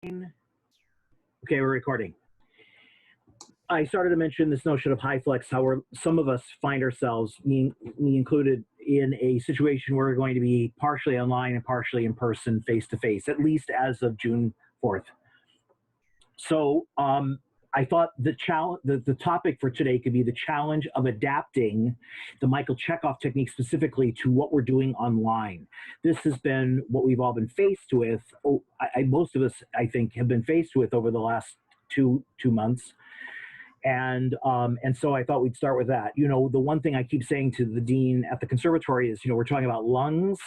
Okay, we're recording. I started to mention this notion of high flex, how some of us find ourselves, me included, in a situation where we're going to be partially online and partially in person, face to face, at least as of June 4th. So I thought the topic for today could be the challenge of adapting the Michael Chekhov technique specifically to what we're doing online. This has been what we've all been faced with. Most of us, I think, have been faced with over the last two months. And so I thought we'd start with that. You know, the one thing I keep saying to the dean at the conservatory is, you know, we're talking about lungs,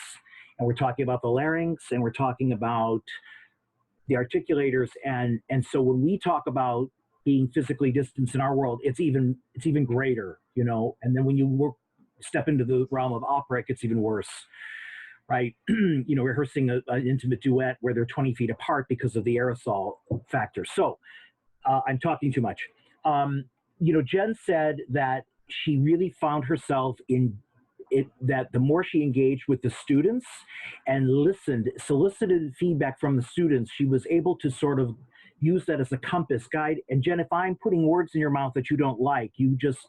and we're talking about the larynx, and we're talking about the articulators, and so when we talk about being physically distanced in our world, it's even greater, you know. And then when you step into the realm of opera, it gets even worse, right? You know, rehearsing an intimate duet where they're 20 feet apart because of the aerosol factor. So I'm talking too much. You know, Jen said that she really found herself in it, that the more she engaged with the students and solicited feedback from the students, she was able to sort of use that as a compass guide. And Jen, if I'm putting words in your mouth that you don't like, you just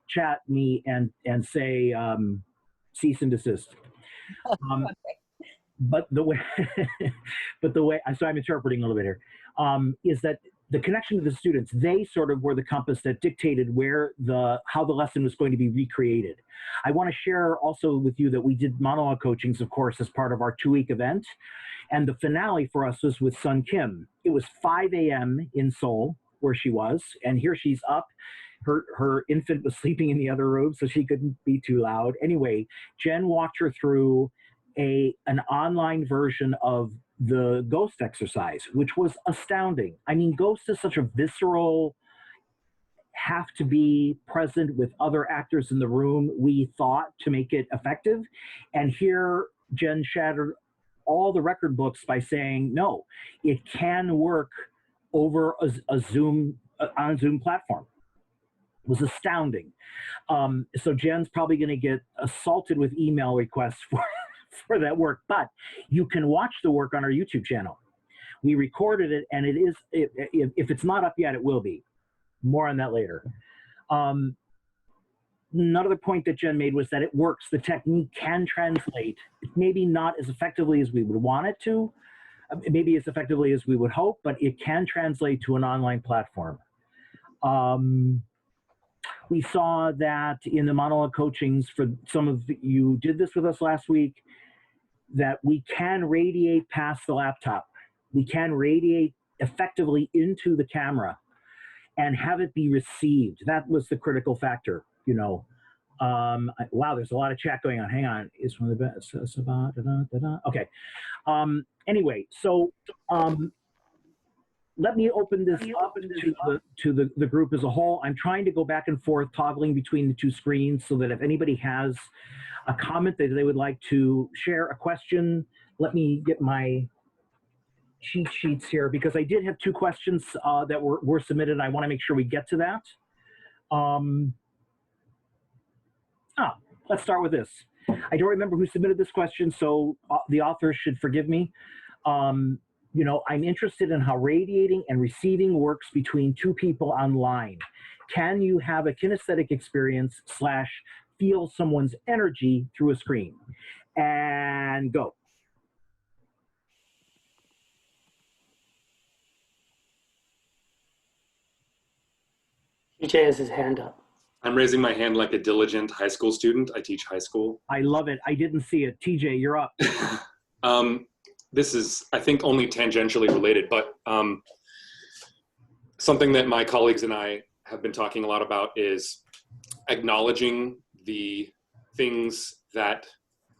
chat me and say cease and desist. Okay. But the way, so I'm interpreting a little bit here, is that the connection to the students, they sort of were the compass that dictated how the lesson was going to be recreated. I want to share also with you that we did monologue coachings, of course, as part of our 2-week event. And the finale for us was with Sun Kim. It was 5 a.m. in Seoul, where she was. And here she's up. Her infant was sleeping in the other room, so she couldn't be too loud. Anyway, Jen walked her through an online version of the ghost exercise, which was astounding. I mean, ghost is such a visceral, have to be present with other actors in the room, we thought, to make it effective. And here Jen shattered all the record books by saying, no, it can work over a Zoom, on a Zoom platform. It was astounding. So Jen's probably going to get assaulted with email requests for that work, but you can watch the work on our YouTube channel. We recorded it, and it is, if it's not up yet, it will be. More on that later. Another point that Jen made was that it works. The technique can translate, maybe not as effectively as we would want it to, maybe as effectively as we would hope, but it can translate to an online platform. We saw that in the monologue coachings, for some of you did this with us last week, that we can radiate past the laptop. We can radiate effectively into the camera and have it be received. That was the critical factor, you know. Wow, there's a lot of chat going on. Hang on, it's one of the best. Okay. Anyway, so let me open this up to the group as a whole. I'm trying to go back and forth, toggling between the two screens, so that if anybody has a comment that they would like to share, a question, let me get my cheat sheets here, because I did have 2 questions that were submitted. I want to make sure we get to that. Let's start with this. I don't remember who submitted this question, so the author should forgive me. You know, I'm interested in how radiating and receiving works between 2 people online. Can you have a kinesthetic experience / feel someone's energy through a screen? And go. TJ has his hand up. I'm raising my hand like a diligent high school student. I teach high school. I love it. I didn't see it. TJ, you're up. This is, I think, only tangentially related, but something that my colleagues and I have been talking a lot about is acknowledging the things that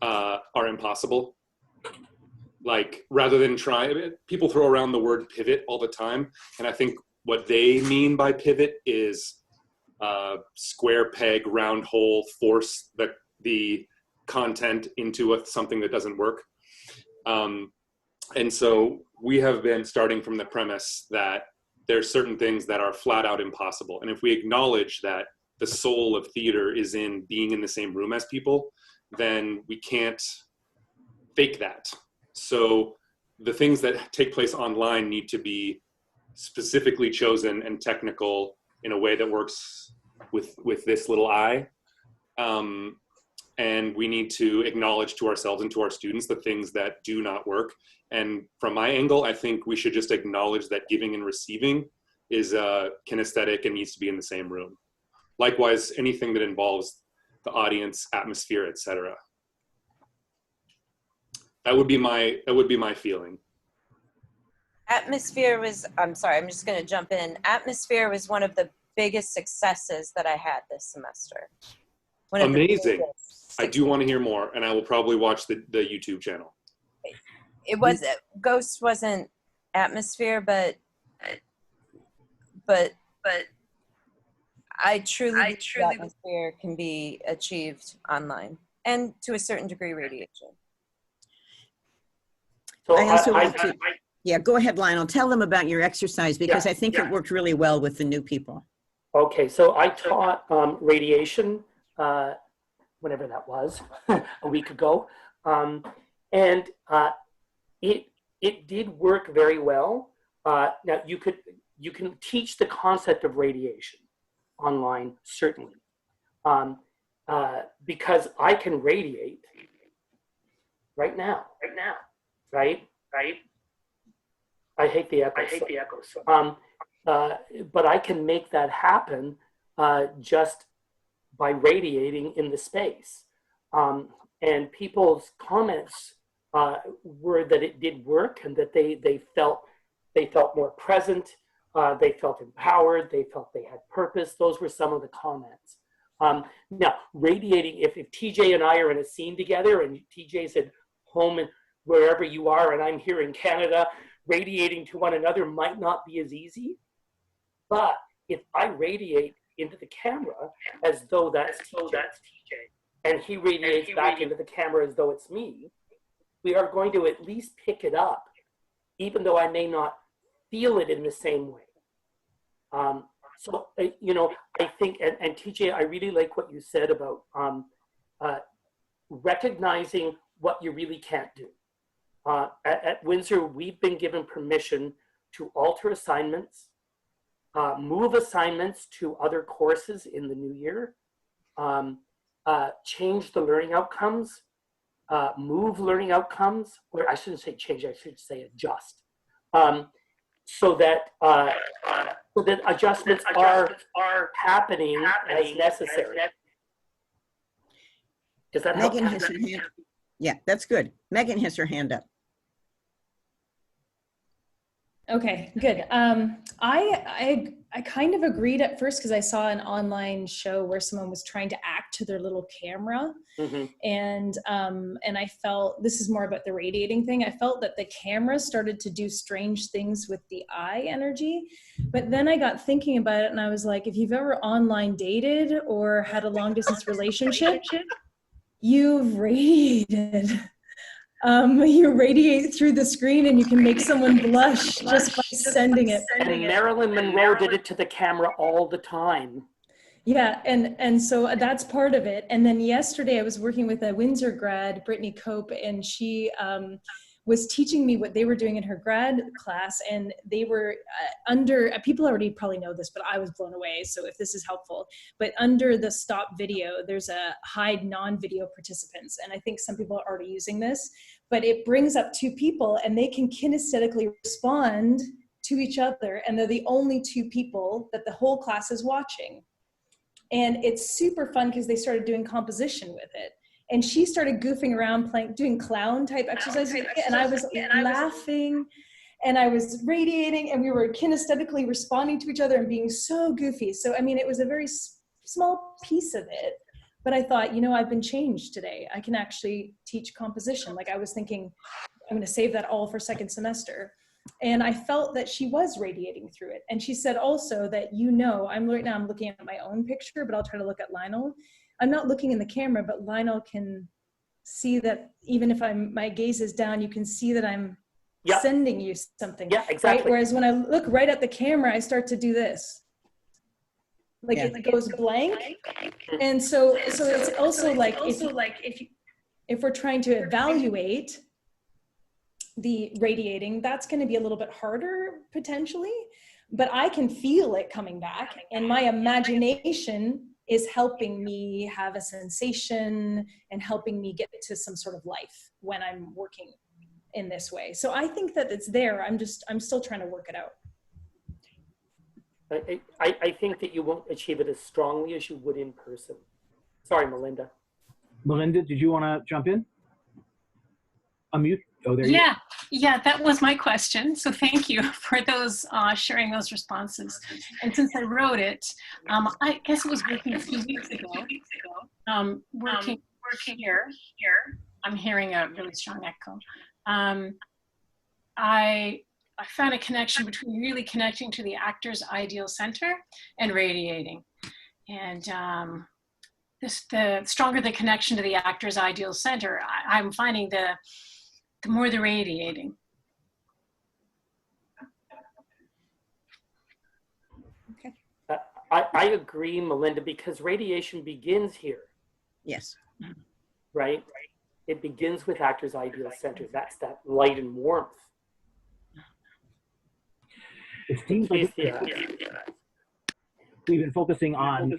are impossible. Like, rather than people throw around the word pivot all the time, and I think what they mean by pivot is square peg, round hole, force the content into something that doesn't work. And so we have been starting from the premise that there's certain things that are flat out impossible. And if we acknowledge that the soul of theater is in being in the same room as people, then we can't fake that. So the things that take place online need to be specifically chosen and technical in a way that works with this little eye. And we need to acknowledge to ourselves and to our students the things that do not work. And from my angle, I think we should just acknowledge that giving and receiving is kinesthetic and needs to be in the same room. Likewise, anything that involves the audience, atmosphere, etc. That would be my feeling. Atmosphere was, I'm sorry, I'm just going to jump in. Atmosphere was one of the biggest successes that I had this semester. Amazing. I do want to hear more, and I will probably watch the YouTube channel. It was, Ghost wasn't Atmosphere, but I truly believe Atmosphere can be achieved online, and to a certain degree, radiation. So I also want to, yeah, go ahead, Lionel. Tell them about your exercise, because I think it worked really well with the new people. Okay, so I taught radiation, whenever that was, a week ago, and it did work very well. Now you can teach the concept of radiation online, certainly, because I can radiate right now. Right? I hate the echoes. But I can make that happen just by radiating in the space. And people's comments were that it did work, and that they felt more present, they felt empowered, they felt they had purpose. Those were some of the comments. Now, radiating, if TJ and I are in a scene together, and TJ's at home and wherever you are, and I'm here in Canada, radiating to one another might not be as easy. But if I radiate into the camera as though that's TJ, and he radiates back into the camera as though it's me, we are going to at least pick it up, even though I may not feel it in the same way. So, you know, I think, and TJ, I really like what you said about recognizing what you really can't do. At Windsor, we've been given permission to alter assignments, move assignments to other courses in the new year, change the learning outcomes, move learning outcomes, or I shouldn't say change, I should say adjust, so that adjustments are happening as necessary. Does that help? Megan has her hand. Yeah, that's good. Megan has her hand up. Okay, good. I kind of agreed at first because I saw an online show where someone was trying to act to their little camera, and I felt, this is more about the radiating thing, I felt that the camera started to do strange things with the eye energy. But then I got thinking about it, and I was like, if you've ever online dated or had a long distance relationship, you've radiated. You radiate through the screen, and you can make someone blush just by sending it. And Marilyn Monroe did it to the camera all the time. Yeah, and so that's part of it. And then yesterday I was working with a Windsor grad, Brittany Cope, and she was teaching me what they were doing in her grad class, and they were under, people already probably know this, but I was blown away, so if this is helpful, but under the stop video, there's a hide non-video participants, and I think some people are already using this, but it brings up two people, and they can kinesthetically respond to each other, and they're the only two people that the whole class is watching. And it's super fun because they started doing composition with it. And she started goofing around, doing clown type exercises, and I was laughing, and I was radiating, and we were kinesthetically responding to each other and being so goofy. So, I mean, it was a very small piece of it, but I thought, you know, I've been changed today. I can actually teach composition. Like, I was thinking, I'm gonna save that all for second semester. And I felt that she was radiating through it. And she said also that, you know, right now I'm looking at my own picture, but I'll try to look at Lionel. I'm not looking in the camera, but Lionel can see that even if my gaze is down, you can see that I'm sending you something. Yeah, exactly. Right? Whereas when I look right at the camera, I start to do this. Like it goes blank. And so it's also like if we're trying to evaluate, the radiating, that's going to be a little bit harder potentially, but I can feel it coming back, and my imagination is helping me have a sensation and helping me get to some sort of life when I'm working in this way. So I think that it's there. I'm still trying to work it out. I think that you won't achieve it as strongly as you would in person. Sorry, Melinda. Melinda, did you want to jump in? Unmute. Oh, there you go. Yeah, that was my question. So thank you for those sharing those responses. And since I wrote it, I guess it was working a few weeks ago. Working here. I'm hearing a really strong echo. I found a connection between really connecting to the actor's ideal center and radiating. And the stronger the connection to the actor's ideal center, I'm finding the more the radiating. Okay. I agree, Melinda, because radiation begins here. Yes. Right? It begins with actor's ideal center. That's that light and warmth. It seems like we've been focusing on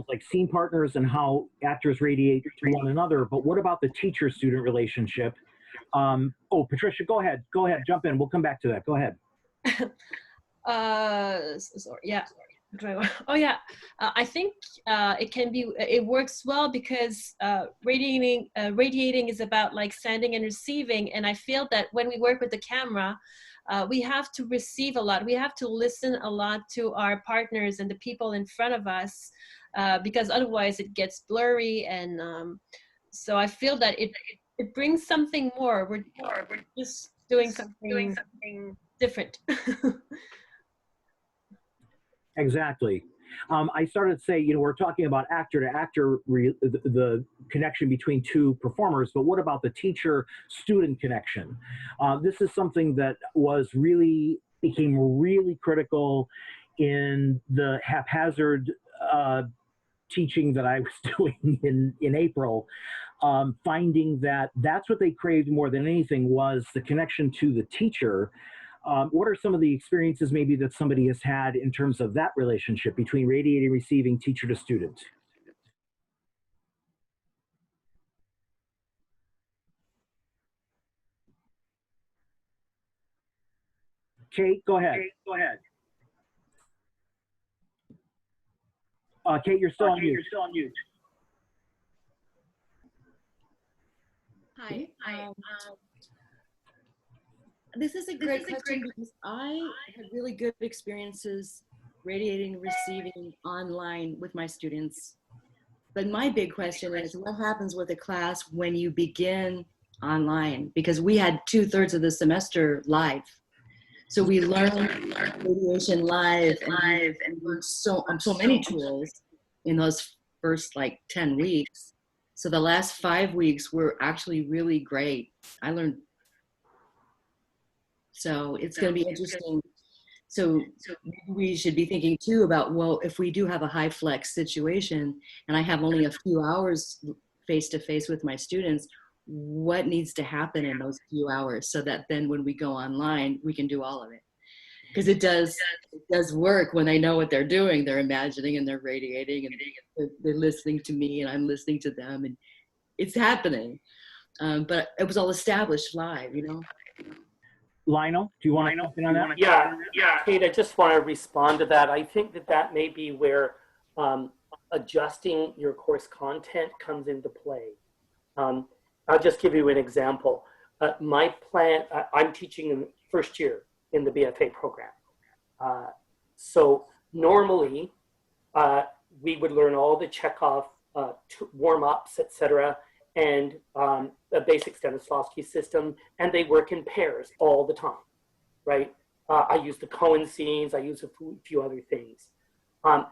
like scene partners and how actors radiate to one another, but what about the teacher-student relationship? Oh, Patricia, go ahead, jump in. We'll come back to that. Go ahead. Sorry. Yeah. Oh yeah. I think it works well because radiating is about like sending and receiving, and I feel that when we work with the camera, we have to receive a lot. We have to listen a lot to our partners and the people in front of us, because otherwise it gets blurry. And so I feel that it brings something more. We're just doing something different. Exactly. I started to say, we're talking about actor to actor, the connection between two performers, but what about the teacher-student connection? This is something that became really critical in the haphazard teaching that I was doing in April, finding that that's what they craved more than anything was the connection to the teacher. What are some of the experiences maybe that somebody has had in terms of that relationship between radiating, receiving, teacher to student? Kate, go ahead. Kate, you're still on mute. Hi. This is a great question because I had really good experiences radiating and receiving online with my students. But my big question is, what happens with a class when you begin online? Because we had 2/3 of the semester live. So we learned radiation live and learned so many tools in those first like 10 weeks. So the last 5 weeks were actually really great. I learned. So it's going to be interesting. So we should be thinking too about, well, if we do have a high flex situation and I have only a few hours face to face with my students, what needs to happen in those few hours so that then when we go online, we can do all of it. Because it does work when they know what they're doing. They're imagining and they're radiating and they're listening to me and I'm listening to them and it's happening. But it was all established live, Lionel, do you want to jump in on that? Yeah, Kate, I just want to respond to that. I think that may be where adjusting your course content comes into play. I'll just give you an example. My plan, I'm teaching in first year in the BFA program. So normally we would learn all the checkoff warm-ups, etc., and a basic Stanislavski system, and they work in pairs all the time, right? I use the Cohen scenes, I use a few other things. And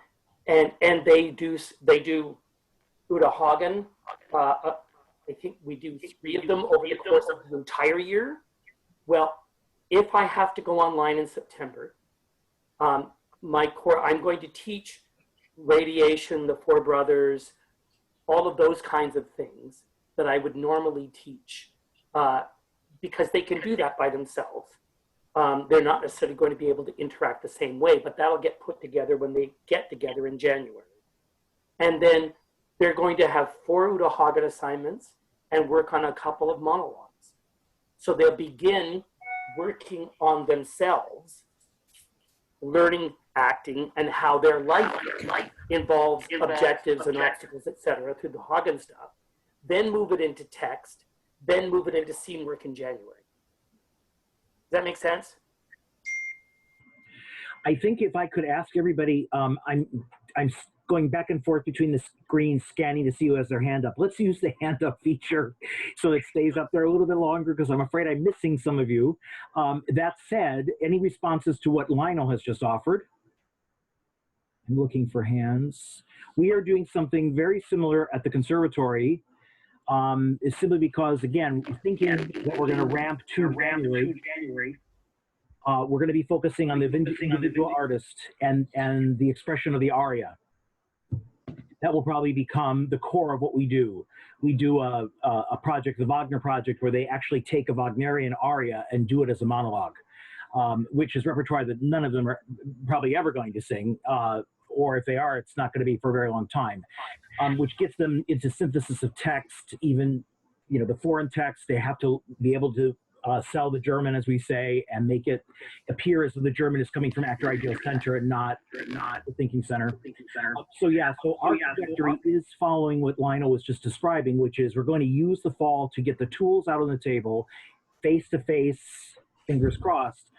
they do Uta Hagen. I think we do 3 of them over the course of the entire year. Well, if I have to go online in September, my core, I'm going to teach radiation, the Four Brothers, all of those kinds of things that I would normally teach because they can do that by themselves. They're not necessarily going to be able to interact the same way, but that'll get put together when they get together in January. And then they're going to have 4 Uta Hagen assignments and work on a couple of monologues. So they'll begin working on themselves, learning acting and how their life involves objectives and obstacles, etc., through the Hagen stuff. Then move it into text, then move it into scene work in January. Does that make sense? I think if I could ask everybody, I'm going back and forth between the screen, scanning to see who has their hand up. Let's use the hand up feature so it stays up there a little bit longer, because I'm afraid I'm missing some of you. That said, any responses to what Lionel has just offered? I'm looking for hands. We are doing something very similar at the conservatory. Is simply because, again, thinking that we're going to ramp to January, we're going to be focusing on the individual artist and the expression of the aria. That will probably become the core of what we do. We do a project, the Wagner project, where they actually take a Wagnerian aria and do it as a monologue, which is repertoire that none of them are probably ever going to sing, or if they are, it's not going to be for a very long time, which gets them into synthesis of text, even, you know, the foreign text. They have to be able to sell the German, as we say, and make it appear as though the German is coming from Actor Ideal Center and not the Thinking Center. So yeah, so our trajectory is following what Lionel was just describing, which is we're going to use the fall to get the tools out on the table, face-to-face, fingers crossed,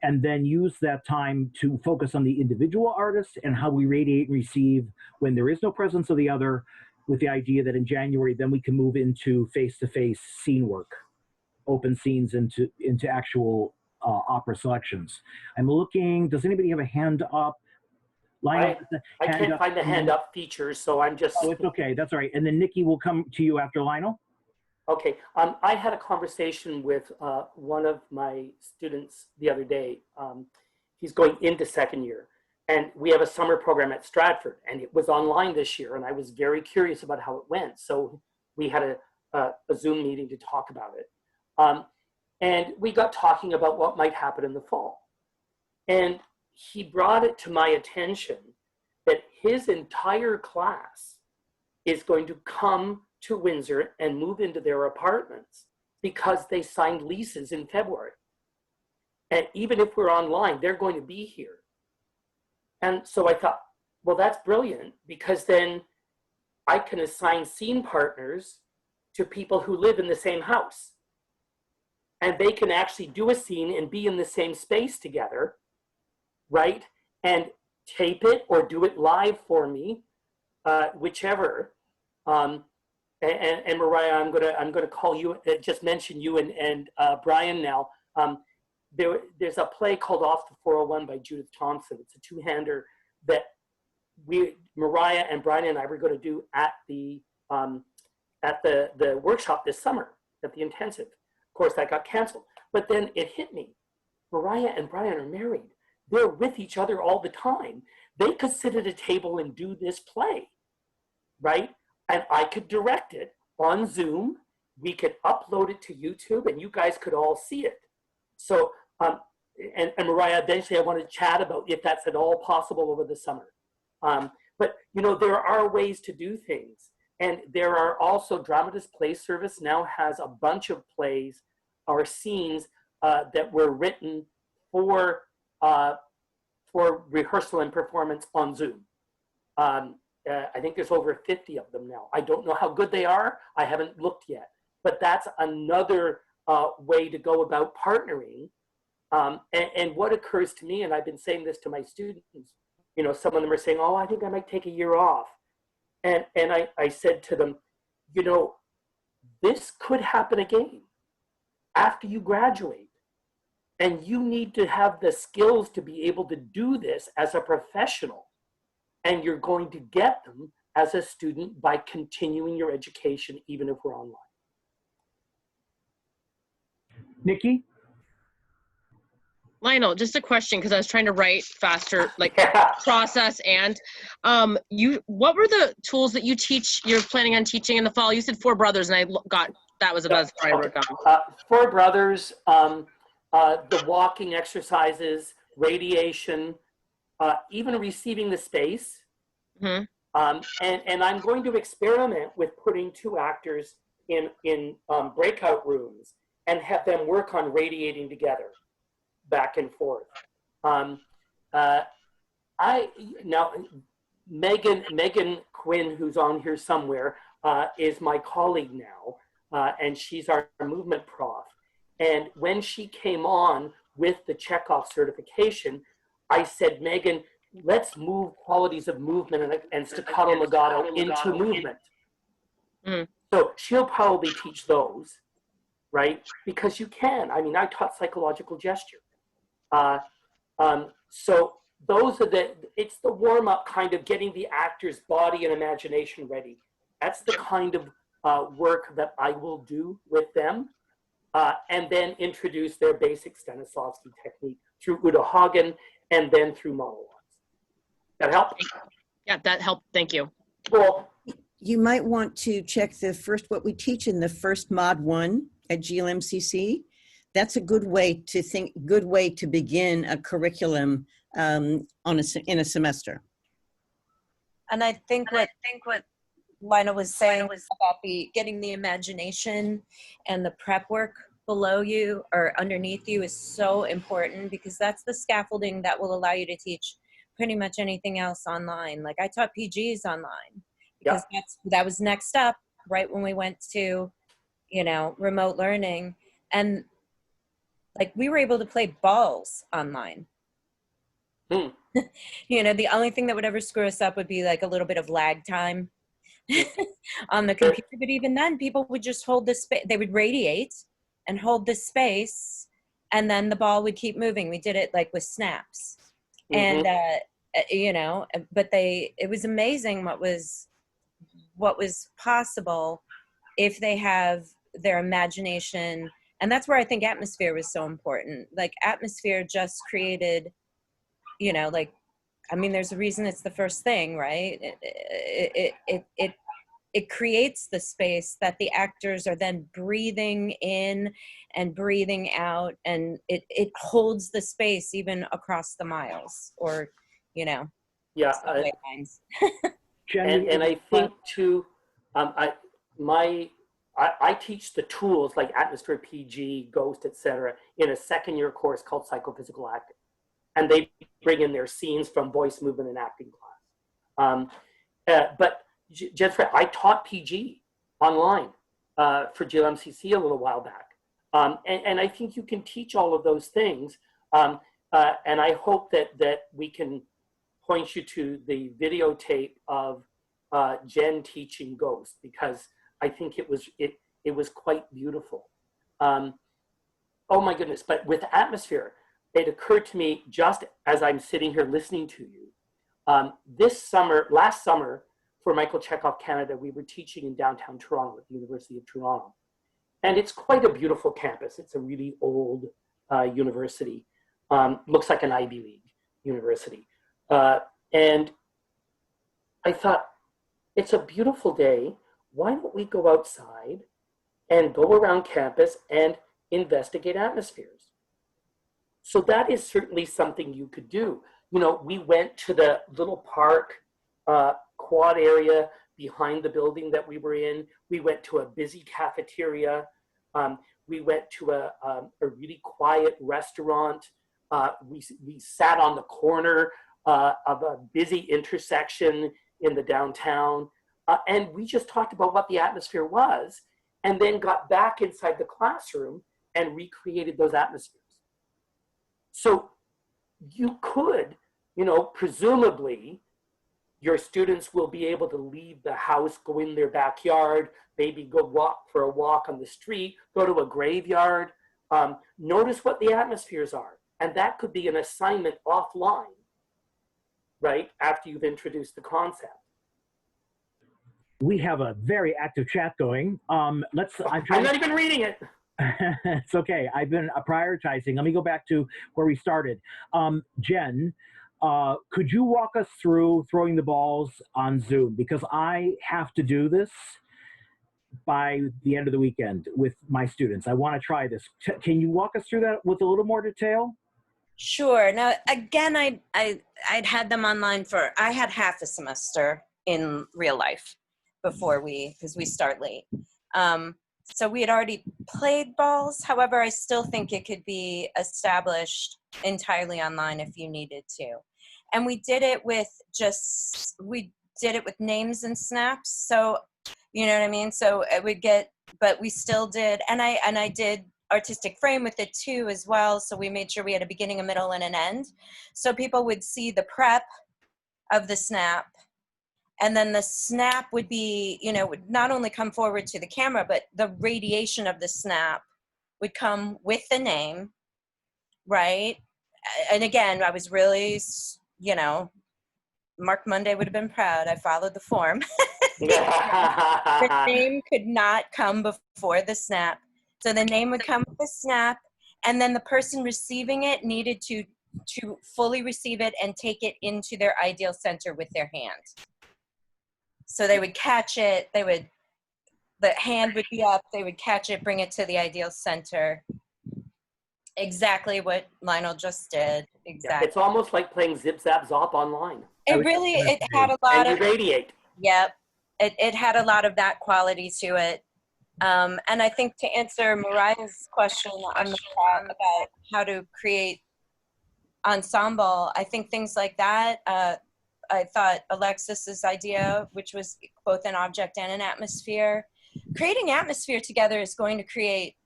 and then use that time to focus on the individual artist and how we radiate and receive when there is no presence of the other, with the idea that in January, then we can move into face-to-face scene work, open scenes into actual opera selections. I'm looking, does anybody have a hand up? I can't find the hand up feature, so I'm just... Oh, it's okay, that's all right. And then Nikki will come to you after Lionel. Okay, I had a conversation with one of my students the other day. He's going into second year, and we have a summer program at Stratford, and it was online this year, and I was very curious about how it went. So we had a Zoom meeting to talk about it. And we got talking about what might happen in the fall. And he brought it to my attention that his entire class is going to come to Windsor and move into their apartments because they signed leases in February. And even if we're online, they're going to be here. And so I thought, well, that's brilliant, because then I can assign scene partners to people who live in the same house. And they can actually do a scene and be in the same space together, right? And tape it or do it live for me, whichever. And Mariah, I'm gonna call you, just mention you and Brian now. There's a play called Off the 401 by Judith Thompson. It's a two-hander that Mariah and Brian and I were going to do at the workshop this summer, at the intensive. Of course, that got canceled. But then it hit me. Mariah and Brian are married. They're with each other all the time. They could sit at a table and do this play, right? And I could direct it on Zoom. We could upload it to YouTube, and you guys could all see it. So, and Mariah, eventually I want to chat about if that's at all possible over the summer. But, you know, there are ways to do things. And there are also, Dramatist Play Service now has a bunch of plays or scenes that were written for rehearsal and performance on Zoom. I think there's over 50 of them now. I don't know how good they are. I haven't looked yet. But that's another way to go about partnering. And what occurs to me, and I've been saying this to my students, you know, some of them are saying, oh, I think I might take a year off. And I said to them, you know, this could happen again after you graduate. And you need to have the skills to be able to do this as a professional. And you're going to get them as a student by continuing your education, even if we're online. Nikki? Lionel, just a question, because I was trying to write faster, like process and what were the tools that you're planning on teaching in the fall? You said 4 brothers, and I got That was about as far I wrote down. 4 brothers, the walking exercises, radiation, even receiving the space. Mm-hmm. And I'm going to experiment with putting 2 actors in breakout rooms and have them work on radiating together, back and forth. Now Megan Quinn, who's on here somewhere, is my colleague now, and she's our movement prof. And when she came on with the Chekhov certification, I said, Megan, let's move qualities of movement and staccato legato into movement. Mm. So she'll probably teach those, right? Because you can. I mean, I taught psychological gesture. So those are it's the warm-up kind of getting the actor's body and imagination ready. That's the kind of work that I will do with them, and then introduce their basic Stanislavski technique through Udo Hagen and then through monologues. That help? Yeah, that helped. Thank you. Cool. You might want to check what we teach in the first Mod 1 at GLMCC. That's a good way to begin a curriculum in a semester. And I think what Lionel was saying was about getting the imagination and the prep work below you or underneath you is so important, because that's the scaffolding that will allow you to teach pretty much anything else online. Like I taught PGs online because that was next up right when we went to, remote learning. And like we were able to play balls online. The only thing that would ever screw us up would be like a little bit of lag time on the computer. But even then, people would just hold this space. They would radiate and hold this space, and then the ball would keep moving. We did it like with snaps. And, but it was amazing what was possible if they have their imagination. And that's where I think atmosphere was so important. Like atmosphere just created, there's a reason it's the first thing, right? It creates the space that the actors are then breathing in and breathing out, and it holds the space even across the miles, or subway lines. and I think too, I teach the tools like Atmosphere PG, Ghost, etc. in a second-year course called Psychophysical Acting. And they bring in their scenes from voice, movement, and acting class. But Jen's right, I taught PG online for GLMCC a little while back. And I think you can teach all of those things. And I hope that we can point you to the videotape of Jen teaching Ghost, because I think it was quite beautiful. Oh my goodness, but with Atmosphere, it occurred to me just as I'm sitting here listening to you, last summer for Michael Chekhov Canada, we were teaching in downtown Toronto at the University of Toronto. And it's quite a beautiful campus. It's a really old university. Looks like an Ivy League university. And I thought, it's a beautiful day. Why don't we go outside and go around campus and investigate atmospheres? So that is certainly something you could do. We went to the little park, quad area behind the building that we were in. We went to a busy cafeteria. We went to a really quiet restaurant. We sat on the corner of a busy intersection in the downtown. And we just talked about what the atmosphere was, and then got back inside the classroom and recreated those atmospheres. So you could, presumably your students will be able to leave the house, go in their backyard, maybe go for a walk on the street, go to a graveyard, notice what the atmospheres are. And that could be an assignment offline, right, after you've introduced the concept. We have a very active chat going. I'm not even reading it. It's okay. I've been prioritizing. Let me go back to where we started. Jen, could you walk us through throwing the balls on Zoom? Because I have to do this. by the end of the weekend with my students. I want to try this. Can you walk us through that with a little more detail? Sure. Now, again, I'd had them online I had half a semester in real life before because we start late. So we had already played balls. However, I still think it could be established entirely online if you needed to. And we did it with names and snaps. So, you know what I mean? So it would but we still did, and I did artistic frame with it too as well. So we made sure we had a beginning, a middle, and an end. So people would see the prep of the snap, and then the snap would be, would not only come forward to the camera, but the radiation of the snap would come with the name, right? And again, I was really, Mark Monday would have been proud. I followed the form. The name could not come before the snap. So the name would come with the snap, and then the person receiving it needed to fully receive it and take it into their ideal center with their hand. So they would catch it, the hand would be up, they would catch it, bring it to the ideal center. Exactly what Lionel just did. Exactly. It's almost like playing Zip Zap Zop online. It had a lot of, radiate. Yep. It had a lot of that quality to it. And I think to answer Mariah's question on the chat about how to create ensemble, I think things like that, I thought Alexis's idea, which was both an object and an atmosphere, creating atmosphere together is going to create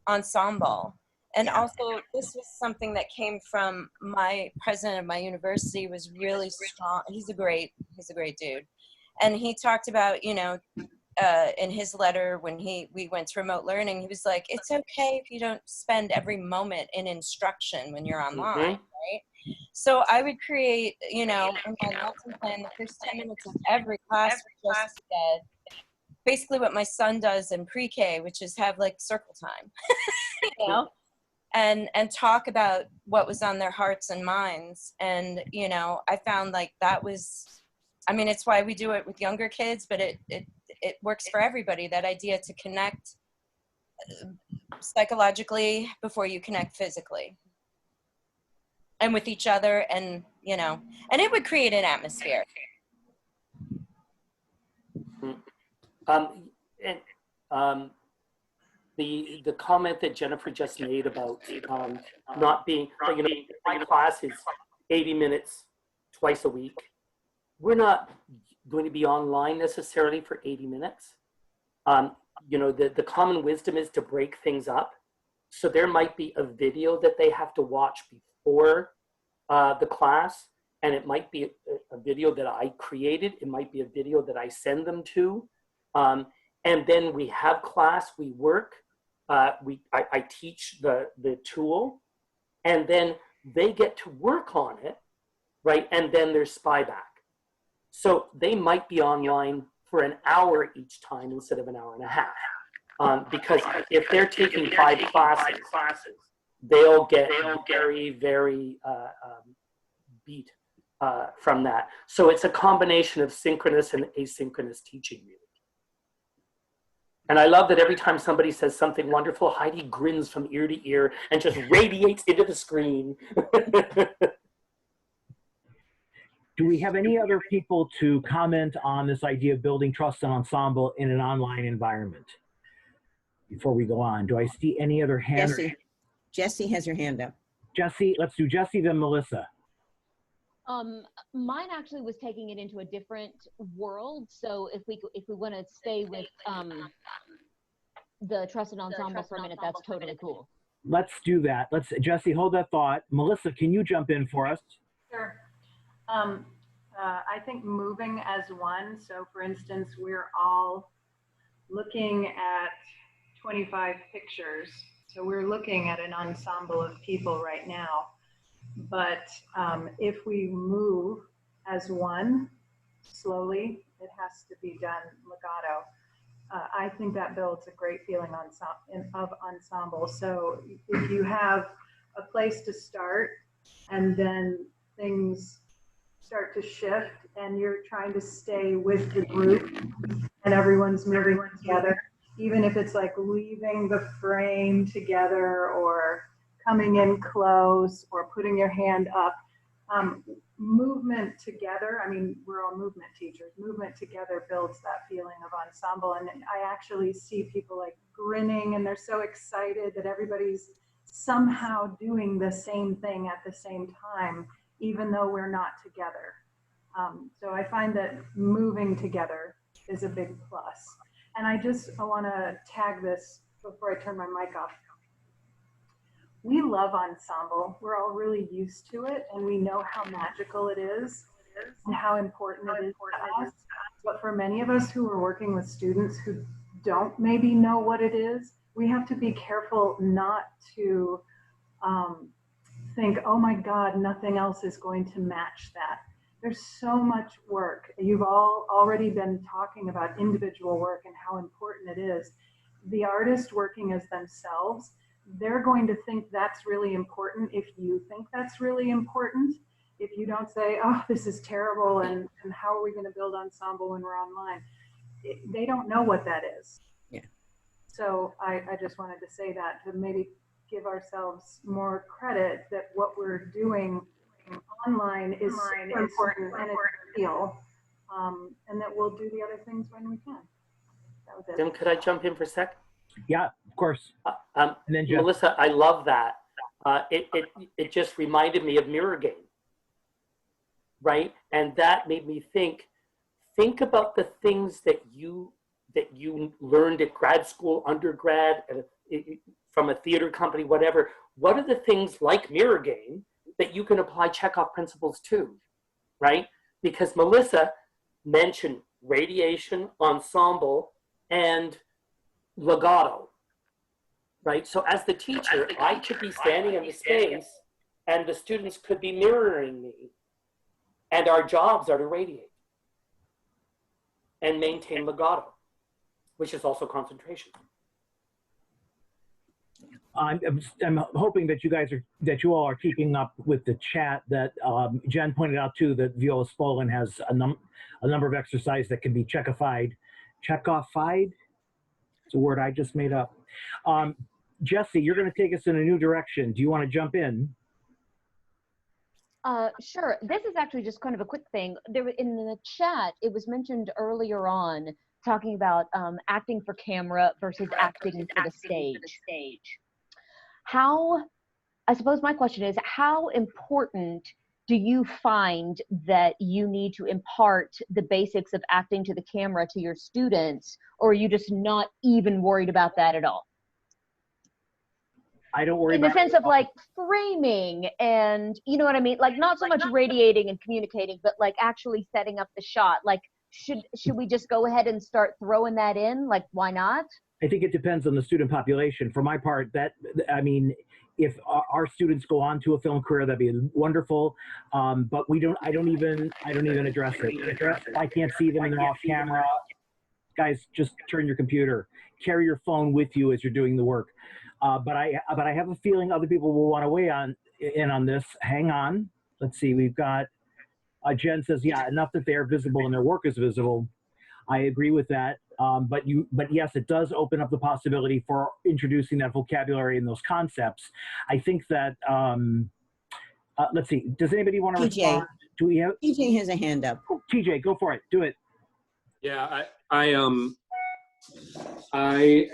ensemble. And also, this was something that came from my president of my university, was really strong. He's a great dude. And he talked about, in his letter when we went to remote learning, he was like, it's okay if you don't spend every moment in instruction when you're online, right? So I would create, in my lesson plan, the first 10 minutes of every class was just basically what my son does in pre-K, which is have like circle time, and talk about what was on their hearts and minds. And, I found like that was, it's why we do it with younger kids, but it works for everybody, that idea to connect psychologically before you connect physically and with each other, and and it would create an atmosphere. The comment that Jennifer just made about not being, my class is 80 minutes twice a week. We're not going to be online necessarily for 80 minutes. The common wisdom is to break things up. So there might be a video that they have to watch before the class, and it might be a video that I created. It might be a video that I send them to. And then we have class, we work, I teach the tool, and then they get to work on it, right? And then there's spy back. So they might be online for an hour each time instead of an hour and a half. Because if they're taking 5 classes, they'll get very, very beat from that. So it's a combination of synchronous and asynchronous teaching, really. And I love that every time somebody says something wonderful, Heidi grins from ear to ear and just radiates into the screen. Do we have any other people to comment on this idea of building trust and ensemble in an online environment? Before we go on, do I see any other hands? Jesse has your hand up. Jesse, let's do Jesse, then Melissa. Mine actually was taking it into a different world. So if we want to stay with the trusted ensemble for a minute, that's totally cool. Let's do that. Jesse, hold that thought. Melissa, can you jump in for us? Sure. I think moving as one. So for instance, we're all looking at 25 pictures. So we're looking at an ensemble of people right now. But if we move as one, slowly, it has to be done legato. I think that builds a great feeling of ensemble. So if you have a place to start and then things start to shift and you're trying to stay with the group and everyone's moving together, even if it's like leaving the frame together or coming in close or putting your hand up. Movement together, I mean, we're all movement teachers. Movement together builds that feeling of ensemble. And I actually see people like grinning and they're so excited that everybody's somehow doing the same thing at the same time, even though we're not together. So I find that moving together is a big plus. And I want to tag this before I turn my mic off. We love ensemble. We're all really used to it, and we know how magical it is and how important it is to us. But for many of us who are working with students who don't maybe know what it is, we have to be careful not to think, oh my God, nothing else is going to match that. There's so much work. You've all already been talking about individual work and how important it is. The artist working as themselves, they're going to think that's really important if you think that's really important. If you don't say, oh, this is terrible, and how are we going to build ensemble when we're online? They don't know what that is. Yeah. So I just wanted to say that, to maybe give ourselves more credit that what we're doing online is super important and it's real, and that we'll do the other things when we can. That was it. Then could I jump in for a sec? Yeah, of course. And then Jeff. Melissa, I love that. It just reminded me of mirror game, right? And that made me think about the things that you learned at grad school, undergrad, from a theater company, whatever. What are the things like mirror game that you can apply Chekhov principles to, right? Because Melissa mentioned radiation, ensemble, and legato, right? So as the teacher, I could be standing in the space and the students could be mirroring me, and our jobs are to radiate and maintain legato, which is also concentration. I'm hoping that you all are keeping up with the chat. That Jen pointed out too, that Viola Spolin has a number of exercises that can be Chekhovified. Chekhovified? It's a word I just made up. Jesse, you're going to take us in a new direction. Do you want to jump in? Sure. This is actually just kind of a quick thing. There in the chat, it was mentioned earlier on talking about acting for camera versus acting for the stage. I suppose my question is, how important do you find that you need to impart the basics of acting to the camera to your students, or are you just not even worried about that at all? I don't worry in about the sense of like framing and, you know what I mean? Like not so much radiating and communicating, but like actually setting up the shot. Like, should we just go ahead and start throwing that in? Like, why not? I think it depends on the student population. For my part, I mean, if our students go on to a film career, that'd be wonderful. But I don't even address it. If I can't see them and they're off camera, guys, just turn your computer. Carry your phone with you as you're doing the work. But I have a feeling other people will want to weigh in on this. Hang on. Let's see. We've got Jen says, yeah, enough that they are visible and their work is visible. I agree with that. But yes, it does open up the possibility for introducing that vocabulary and those concepts. I think that, let's see, does anybody want to respond? Do we have? TJ has a hand up. Oh, TJ, go for it. Do it. Yeah, I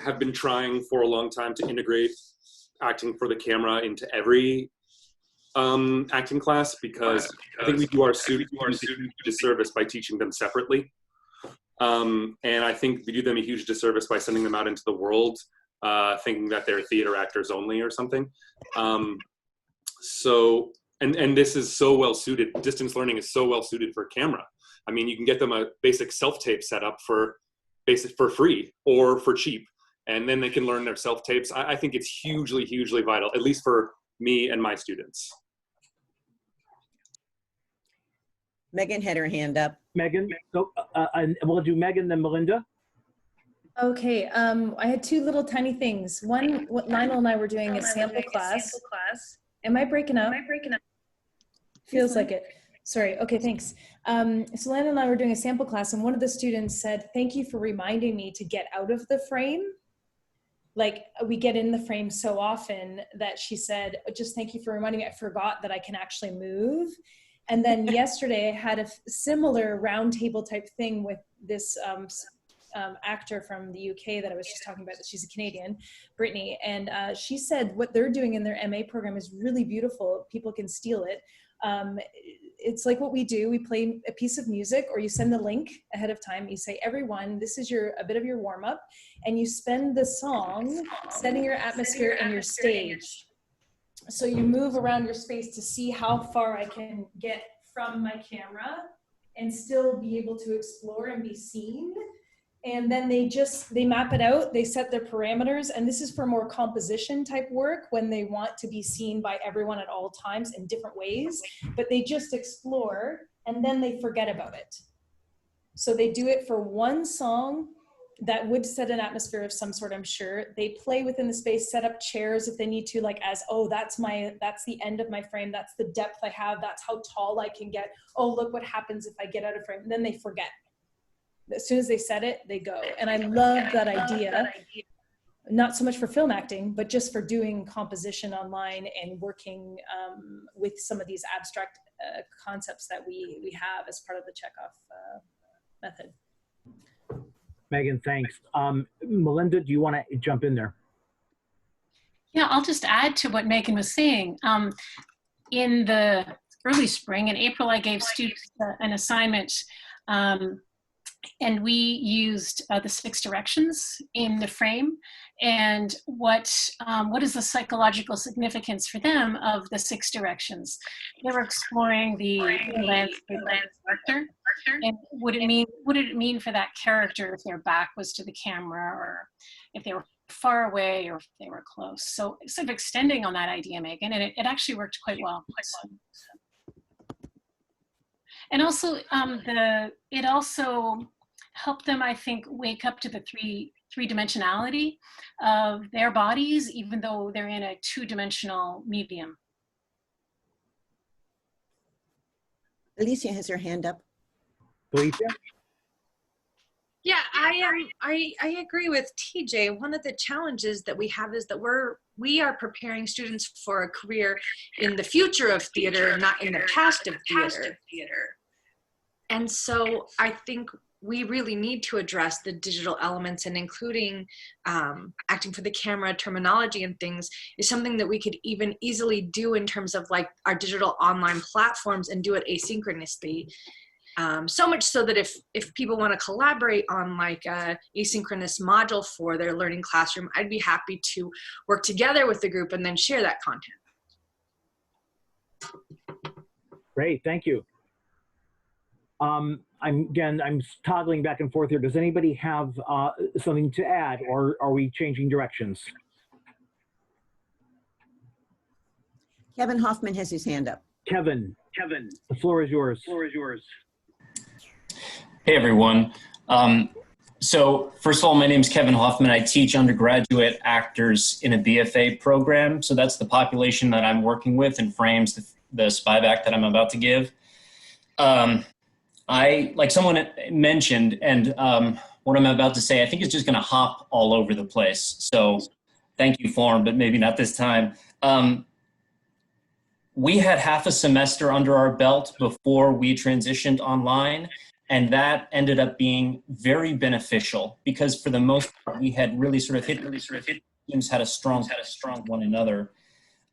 have been trying for a long time to integrate acting for the camera into every acting class because I think we do our students a disservice by teaching them separately. And I think we do them a huge disservice by sending them out into the world thinking that they're theater actors only or something. So this is so well suited. Distance learning is so well suited for camera. I mean, you can get them a basic self-tape setup for free or for cheap, and then they can learn their self-tapes. I think it's hugely, hugely vital, at least for me and my students. Megan had her hand up. Megan, go, and we'll do Megan, then Melinda. Okay, I had two little tiny things. One, what Lionel and I were doing a sample class. Am I breaking up? Feels like it. Sorry. Okay, thanks. So Lana and I were doing a sample class, and one of the students said, "Thank you for reminding me to get out of the frame." Like, we get in the frame so often that she said, "Just thank you for reminding me. I forgot that I can actually move." And then yesterday I had a similar roundtable type thing with this actor from the UK that I was just talking about, that she's a Canadian, Brittany. And she said what they're doing in their MA program is really beautiful. People can steal it. It's like what we do. We play a piece of music, or you send the link ahead of time. You say, everyone, this is a bit of your warm up, and you spend the song setting your atmosphere and your stage. So you move around your space to see how far I can get from my camera and still be able to explore and be seen. And then they map it out, they set their parameters, and this is for more composition type work when they want to be seen by everyone at all times in different ways, but they just explore and then they forget about it. So they do it for one song that would set an atmosphere of some sort, I'm sure. They play within the space, set up chairs if they need to, like as, oh, that's the end of my frame, that's the depth I have, that's how tall I can get. Oh, look what happens if I get out of frame. And then they forget. As soon as they set it, they go. And I love that idea, not so much for film acting, but just for doing composition online and working with some of these abstract concepts that we have as part of the checkoff method. Megan, thanks. Melinda, do you want to jump in there? Yeah, I'll just add to what Megan was saying. In the early spring, in April, I gave students an assignment, and we used the 6 directions in the frame. And what is the psychological significance for them of the 6 directions? They were exploring the landscape character, and what did it mean for that character if their back was to the camera, or if they were far away, or if they were close. So sort of extending on that idea, Megan, and it actually worked quite well. And also, it also helped them, I think, wake up to the three-dimensionality of their bodies, even though they're in a 2-dimensional medium. Alicia has her hand up. Alicia? Yeah, I agree with TJ. One of the challenges that we have is that we are preparing students for a career in the future of theater, not in the past of theater. And so I think we really need to address the digital elements, and including acting for the camera, terminology and things is something that we could even easily do in terms of like our digital online platforms, and do it asynchronously. So much so that if people want to collaborate on like a asynchronous module for their learning classroom, I'd be happy to work together with the group and then share that content. Great, thank you. I'm toggling back and forth here. Does anybody have something to add, or are we changing directions? Kevin Hoffman has his hand up. Kevin, the floor is yours. Hey everyone. So first of all, my name is Kevin Hoffman. I teach undergraduate actors in a BFA program. So that's the population that I'm working with and frames the SPIVAC that I'm about to give. Like someone mentioned, and what I'm about to say, I think it's just going to hop all over the place. So thank you, Form, but maybe not this time. We had half a semester under our belt before we transitioned online, and that ended up being very beneficial because for the most part, we had really sort of hit teams had a strong one another.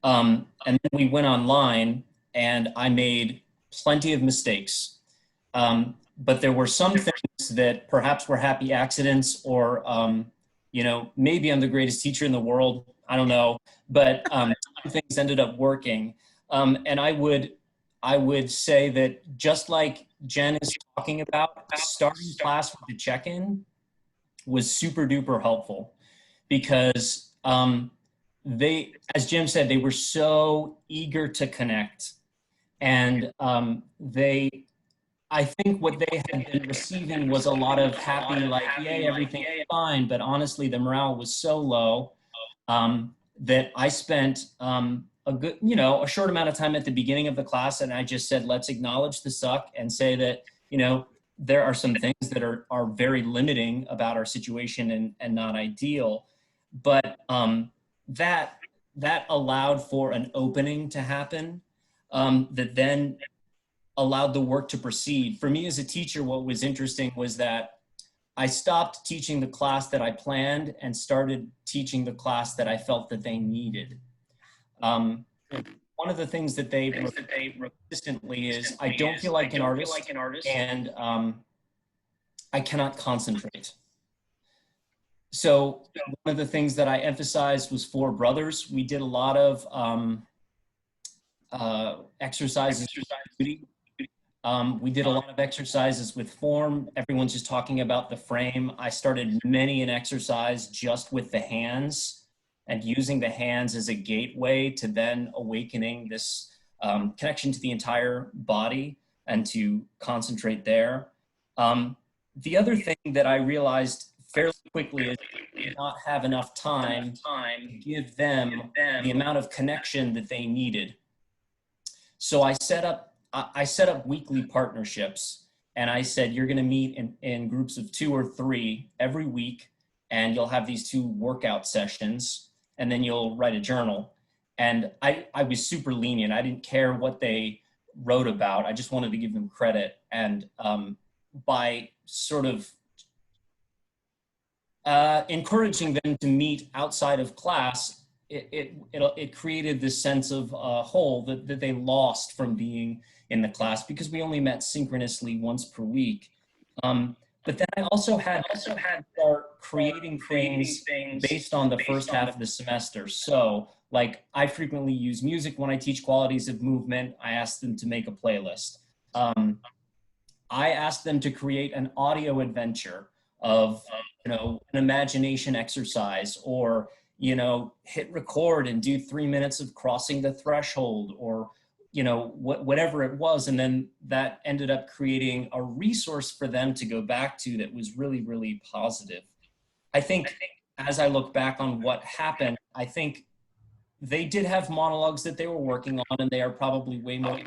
And then we went online, and I made plenty of mistakes. But there were some things that perhaps were happy accidents, or, maybe I'm the greatest teacher in the world. I don't know, but some things ended up working. And I would say that just like Jen is talking about, starting class with the check-in was super duper helpful because as Jim said, they were so eager to connect. And I think what they had been receiving was a lot of happy, like, yay, everything's fine. But honestly, the morale was so low that I spent a a good, you know, a short amount of time at the beginning of the class, and I just said, let's acknowledge the suck and say that, you know, there are some things that are very limiting about our situation and not ideal. But that allowed for an opening to happen that then allowed the work to proceed. For me as a teacher, what was interesting was that I stopped teaching the class that I planned and started teaching the class that I felt that they needed. One of the things that they consistently is, I don't feel like an artist, and I cannot concentrate. So one of the things that I emphasized was for brothers. We did a lot of exercises. We did a lot of exercises with form. Everyone's just talking about the frame. I started many an exercise just with the hands and using the hands as a gateway to then awakening this connection to the entire body and to concentrate there. The other thing that I realized fairly quickly is I did not have enough time to give them the amount of connection that they needed. So I set up weekly partnerships, and I said, you're gonna meet in groups of 2 or 3 every week, and you'll have these 2 workout sessions, and then you'll write a journal. And I was super lenient. I didn't care what they wrote about. I just wanted to give them credit. And by sort of encouraging them to meet outside of class, it created this sense of whole that they lost from being in the class, because we only met synchronously once per week. But then I also had to start creating things based on the first half of the semester. So like, I frequently use music when I teach qualities of movement. I ask them to make a playlist. I asked them to create an audio adventure of, you know, an imagination exercise, or, you know, hit record and do 3 minutes of crossing the threshold, or, you know, whatever it was. And then that ended up creating a resource for them to go back to that was really, really positive. I think as I look back on what happened, I think they did have monologues that they were working on, and they are probably way more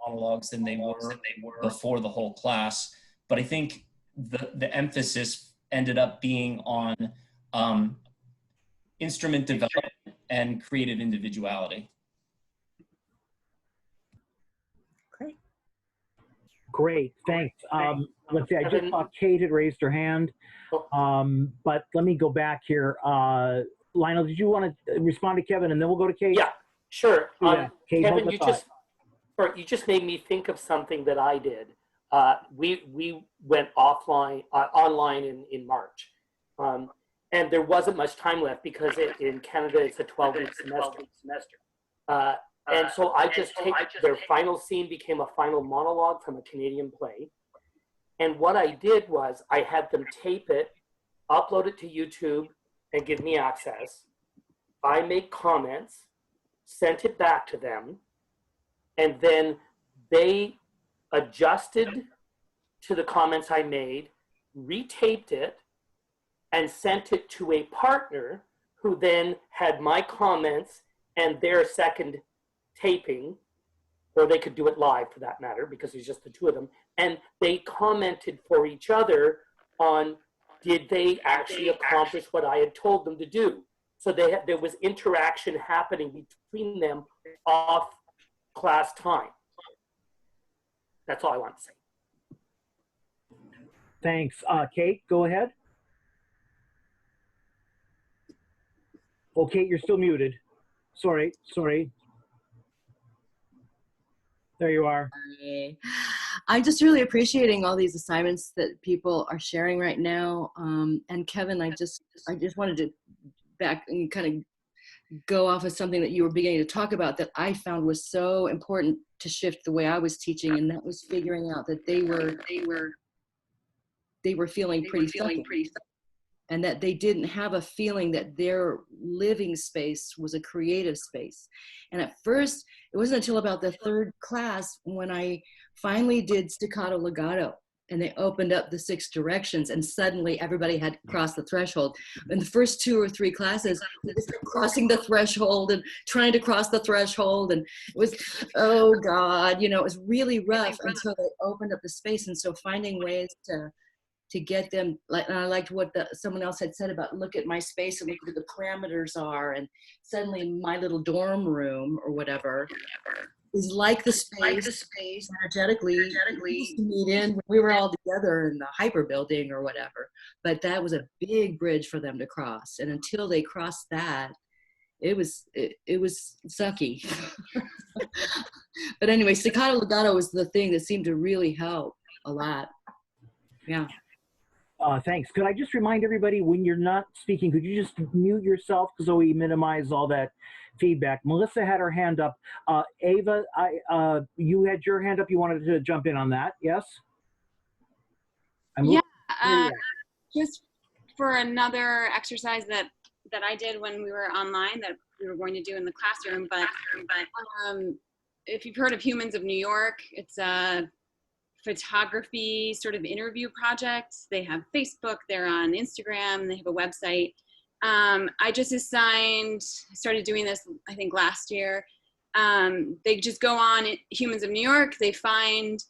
monologues than they were before the whole class. But I think the emphasis ended up being on instrument development and creative individuality. Great, thanks. Let's see, I just saw Kate had raised her hand, but let me go back here. Lionel, did you want to respond to Kevin, and then we'll go to Kate? Yeah, sure. Yeah, Kate, Kevin, you just made me think of something that I did. We went online in March, and there wasn't much time left because in Canada it's a 12-week semester. And so I just their final scene became a final monologue from a Canadian play. And what I did was I had them tape it, upload it to YouTube, and give me access. I made comments, sent it back to them, and then they adjusted to the comments I made, retaped it, and sent it to a partner who then had my comments and their second taping, or they could do it live for that matter, because it's just the 2 of them, and they commented for each other on, did they actually accomplish what I had told them to do? So there was interaction happening between them off class time. That's all I want to say. Thanks. Kate, go ahead. Oh, Kate, you're still muted. Sorry. There you are. I'm just really appreciating all these assignments that people are sharing right now. And Kevin, I just wanted to back and kind of go off of something that you were beginning to talk about that I found was so important to shift the way I was teaching, and that was figuring out that they were feeling pretty stuck, and that they didn't have a feeling that their living space was a creative space. And at first, it wasn't until about the 3rd class when I finally did staccato legato. and they opened up the 6 directions, and suddenly everybody had crossed the threshold. In the first 2 or 3 classes, they just kept crossing the threshold and trying to cross the threshold, and it was, oh God, you know, it was really rough until they opened up the space. And so finding ways to get them, like, and I liked what someone else had said about look at my space and look at what the parameters are, and suddenly my little dorm room or whatever is like the space energetically we used to meet in when we were all together in the hyper building or whatever. But that was a big bridge for them to cross, and until they crossed that, it was sucky. But anyway, staccato legato was the thing that seemed to really help a lot. Yeah. Thanks. Could I just remind everybody, when you're not speaking, could you just mute yourself so we minimize all that feedback? Melissa had her hand up. Ava, you had your hand up. You wanted to jump in on that, yes? Just for another exercise that I did when we were online that we were going to do in the classroom. But if you've heard of Humans of New York, it's a photography sort of interview project. They have Facebook, they're on Instagram, they have a website. I just started doing this, I think last year. They just go on Humans of New York, they find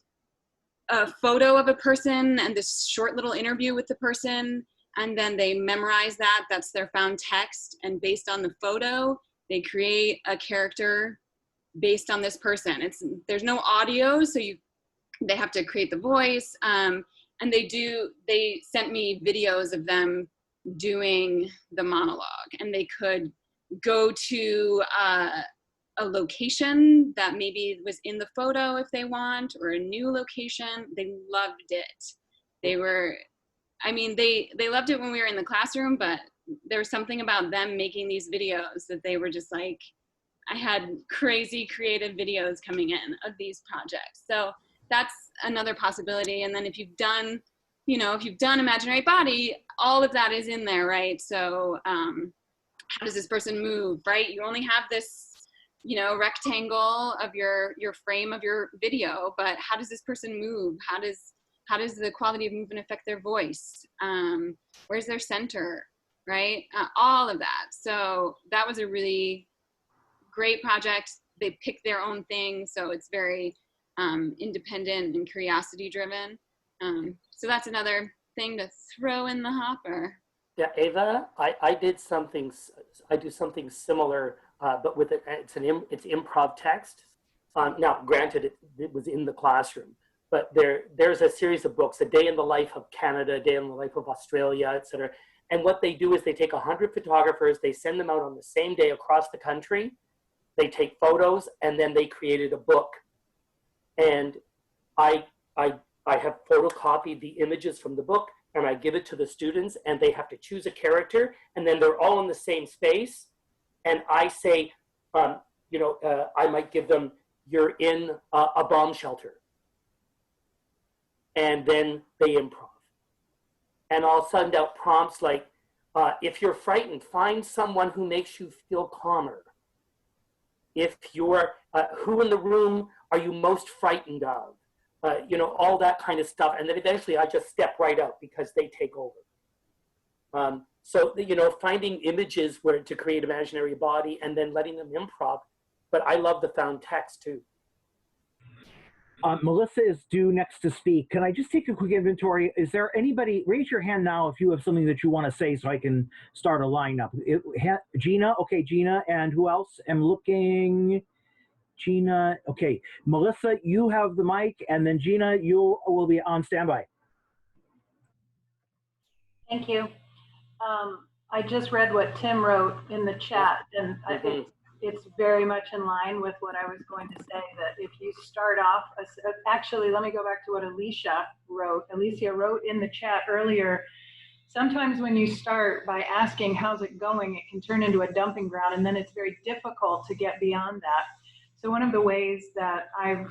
a photo of a person and this short little interview with the person, and then they memorize that. That's their found text, and based on the photo, they create a character based on this person. There's no audio, so they have to create the voice, and they sent me videos of them doing the monologue, and they could go to a location that maybe was in the photo if they want, or a new location. They loved it. They loved it when we were in the classroom, but there was something about them making these videos that they were just like, I had crazy creative videos coming in of these projects. So that's another possibility. And then if you've done imaginary body, all of that is in there, right? So how does this person move, right? You only have this, rectangle of your frame of your video, but how does this person move? How does the quality of movement affect their voice? Where's their center, right? All of that. So that was a really great project. They picked their own thing, so it's very independent and curiosity driven. So that's another thing to throw in the hopper. Yeah, Ava, I do something similar, but with it's improv text. Now, granted, it was in the classroom, but there's a series of books, A Day in the Life of Canada, A Day in the Life of Australia, etc. And what they do is they take 100 photographers, they send them out on the same day across the country, they take photos, and then they created a book. And I have photocopied the images from the book, and I give it to the students, and they have to choose a character, and then they're all in the same space. And I say, I might give them, you're in a bomb shelter. And then they improv. And I'll send out prompts like, if you're frightened, find someone who makes you feel calmer. If you're, who in the room are you most frightened of? All that kind of stuff. And then eventually I just step right out because they take over. So, finding images to create imaginary body and then letting them improv. But I love the found text too. Melissa is due next to speak. Can I just take a quick inventory? Is there anybody, raise your hand now if you have something that you want to say so I can start a lineup. Gina, okay, Gina, and who else? I'm looking. Gina, okay. Melissa, you have the mic, and then Gina, you will be on standby. Thank you. I just read what Tim wrote in the chat, and I think it's very much in line with what I was going to say, that if you start off, actually, let me go back to what Alicia wrote. Alicia wrote in the chat earlier, sometimes when you start by asking, how's it going, it can turn into a dumping ground, and then it's very difficult to get beyond that. So one of the ways that I've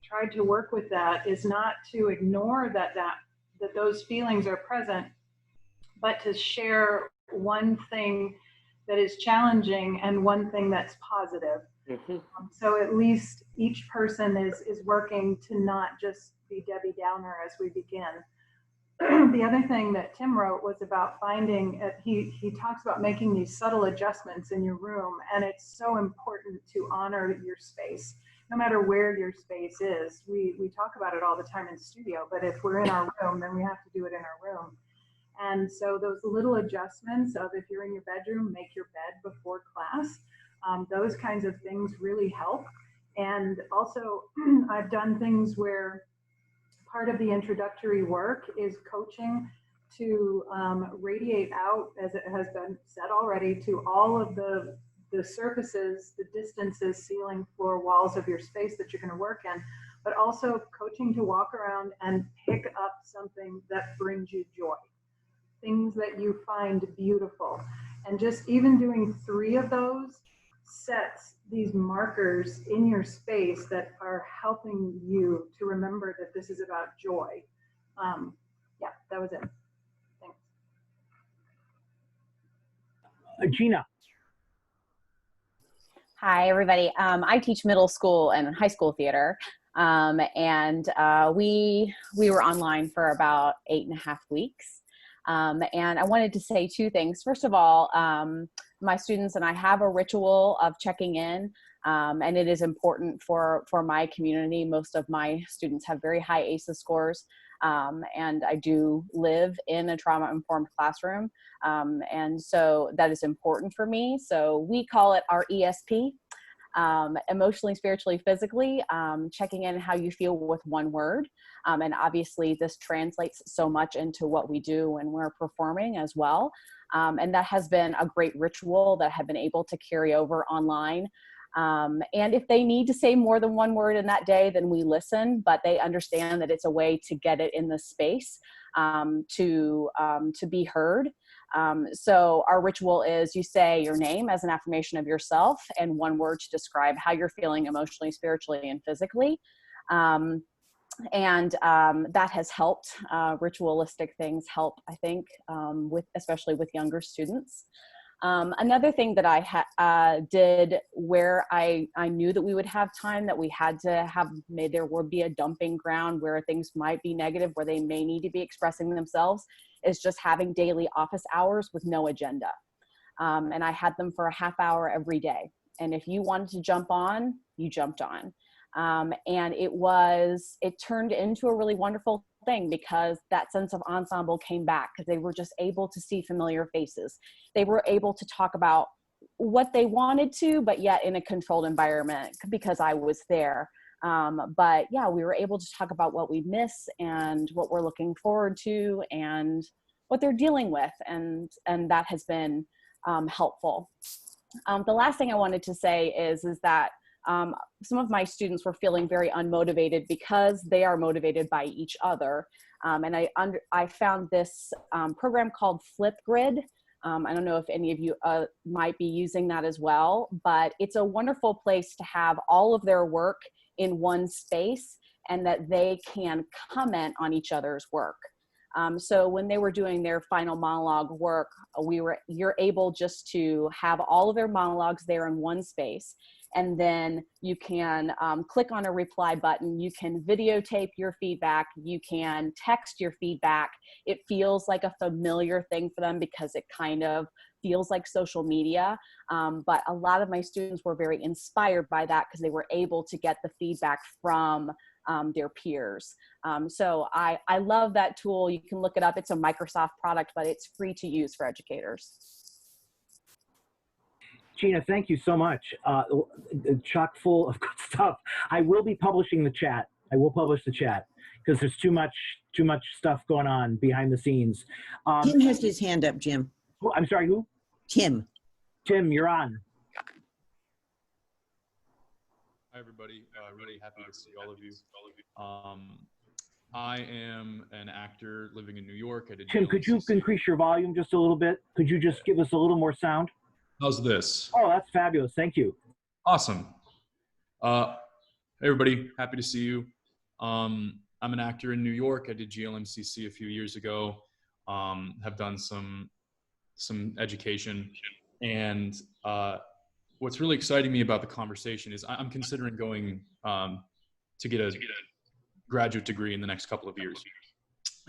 tried to work with that is not to ignore that those feelings are present, but to share one thing that is challenging and one thing that's positive. So at least each person is working to not just be Debbie Downer as we begin. The other thing that Tim wrote was about finding, he talks about making these subtle adjustments in your room, and it's so important to honor your space, no matter where your space is. We talk about it all the time in studio, but if we're in our room, then we have to do it in our room. And so those little adjustments of, if you're in your bedroom, make your bed before class, those kinds of things really help. And also I've done things where part of the introductory work is coaching to radiate out, as it has been said already, to all of the surfaces, the distances, ceiling, floor, walls of your space that you're going to work in, but also coaching to walk around and pick up something that brings you joy, things that you find beautiful. And just even doing 3 of those sets these markers in your space that are helping you to remember that this is about joy. Yeah, that was it. Thanks. Gina. Hi, everybody. I teach middle school and high school theater. And we were online for about 8.5 weeks. And I wanted to say 2 things. First of all, my students and I have a ritual of checking in, and it is important for my community. Most of my students have very high ACEs scores, and I do live in a trauma-informed classroom, and so that is important for me. So we call it our ESP. Emotionally, spiritually, physically, checking in how you feel with 1 word. And obviously this translates so much into what we do when we're performing as well. And that has been a great ritual that I've been able to carry over online. And if they need to say more than 1 word in that day, then we listen, but they understand that it's a way to get it in the space to be heard. So our ritual is you say your name as an affirmation of yourself and 1 word to describe how you're feeling emotionally, spiritually, and physically. And that has helped. Ritualistic things help, I think, especially with younger students. Another thing that I did where I knew that we would have time, that we had to have, there would be a dumping ground where things might be negative, where they may need to be expressing themselves, is just having daily office hours with no agenda. And I had them for a half hour every day. And if you wanted to jump on, you jumped on. And it turned into a really wonderful thing, because that sense of ensemble came back, because they were just able to see familiar faces. They were able to talk about what they wanted to, but yet in a controlled environment, because I was there. But yeah, we were able to talk about what we miss and what we're looking forward to and what they're dealing with. And that has been helpful. The last thing I wanted to say is that some of my students were feeling very unmotivated because they are motivated by each other. And I found this program called Flipgrid. I don't know if any of you might be using that as well, but it's a wonderful place to have all of their work in one space and that they can comment on each other's work. So when they were doing their final monologue work, you're able just to have all of their monologues there in one space. And then you can click on a reply button. You can videotape your feedback. You can text your feedback. It feels like a familiar thing for them because it kind of feels like social media. But a lot of my students were very inspired by that because they were able to get the feedback from their peers. So I love that tool. You can look it up. It's a Microsoft product, but it's free to use for educators. Gina, thank you so much. Chock full of good stuff. I will be publishing the chat. I will publish the chat because there's too much stuff going on behind the scenes. Tim has his hand up, Jim. I'm sorry, who? Tim. Tim, you're on. Hi, everybody. Really happy to see all of you. I am an actor living in New York. Tim, could you increase your volume just a little bit? Could you just give us a little more sound? How's this? Oh, that's fabulous. Thank you. Awesome. Hey, everybody. Happy to see you. I'm an actor in New York. I did GLMCC a few years ago. Have done some education. And what's really exciting me about the conversation is I'm considering going to get a graduate degree in the next couple of years.